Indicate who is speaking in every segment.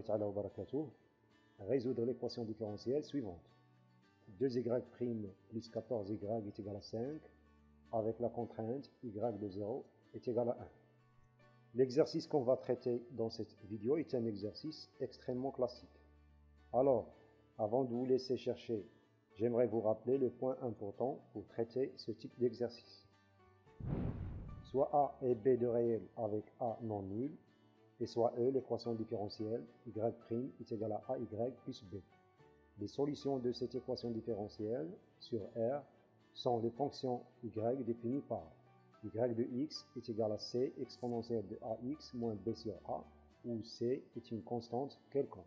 Speaker 1: rahmatullahi ta'ala wa barakatuh, résoudre l'équation différentielle suivante. 2y' plus 14y est égal à 5, avec la contrainte y de 0 est égal à 1. L'exercice qu'on va traiter dans cette vidéo est un exercice extrêmement classique. Alors, avant de vous laisser chercher, j'aimerais vous rappeler le point important pour traiter ce type d'exercice. Soit A et B de réel avec A non nul, et soit E, l'équation différentielle, y' est égal à AY plus B. Les solutions de cette équation différentielle sur R sont les fonctions y définies par y de x est égal à c exponentielle de ax moins b sur a, où c est une constante quelconque.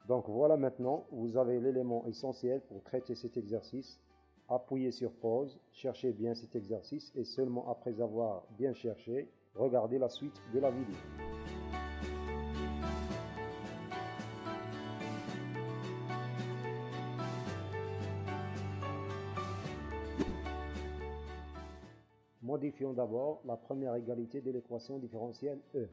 Speaker 1: Donc voilà, maintenant, vous avez l'élément essentiel pour traiter cet exercice. Appuyez sur pause, cherchez bien cet exercice et seulement après avoir bien cherché, regardez la suite de la vidéo. Modifions d'abord la première égalité de l'équation différentielle E.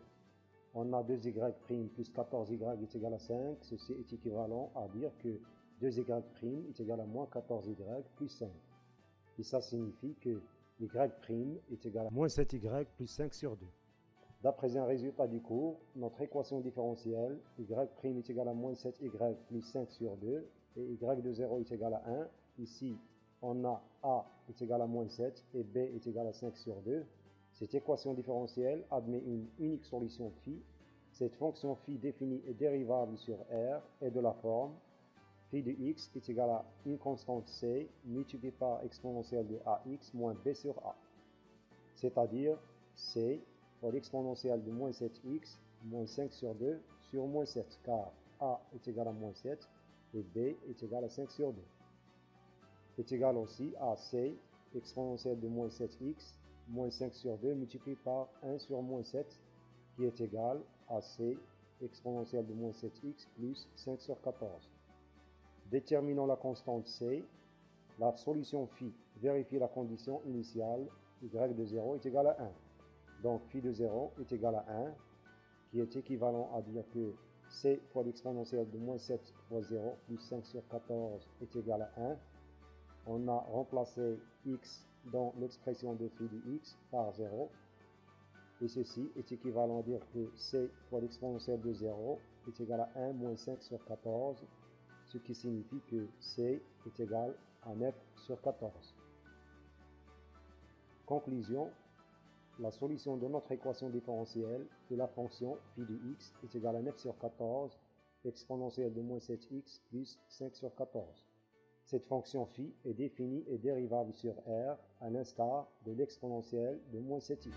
Speaker 1: On a 2y' plus 14y est égal à 5. Ceci est équivalent à dire que 2y' est égal à moins 14y plus 5. Et ça signifie que y' est égal à moins 7y plus 5 sur 2. D'après un résultat du cours, notre équation différentielle y' est égal à moins 7y plus 5 sur 2 et y de 0 est égal à 1. Ici, on a A est égal à moins 7 et B est égal à 5 sur 2. Cette équation différentielle admet une unique solution phi. Cette fonction phi définie et dérivable sur R est de la forme phi de x est égal à une constante c multipliée par exponentielle de ax moins b sur a. C'est-à-dire c fois l'exponentielle de moins 7x moins 5 sur 2 sur moins 7, car a est égal à moins 7 et b est égal à 5 sur 2. Est égal aussi à c exponentielle de moins 7x moins 5 sur 2 multiplié par 1 sur moins 7 qui est égal à c exponentielle de moins 7x plus 5 sur 14. Déterminons la constante c. La solution phi vérifie la condition initiale y de 0 est égal à 1. Donc phi de 0 est égal à 1, qui est équivalent à dire que c fois l'exponentielle de moins 7 fois 0 plus 5 sur 14 est égal à 1. On a remplacé x dans l'expression de phi de x par 0. Et ceci est équivalent à dire que c fois l'exponentielle de 0 est égal à 1 moins 5 sur 14, ce qui signifie que c est égal à 9 sur 14. Conclusion, la solution de notre équation différentielle de la fonction phi de x est égal à 9 sur 14, exponentielle de moins 7x plus 5 sur 14. Cette fonction phi est définie et dérivable sur R à l'instar de l'exponentielle de moins 7x.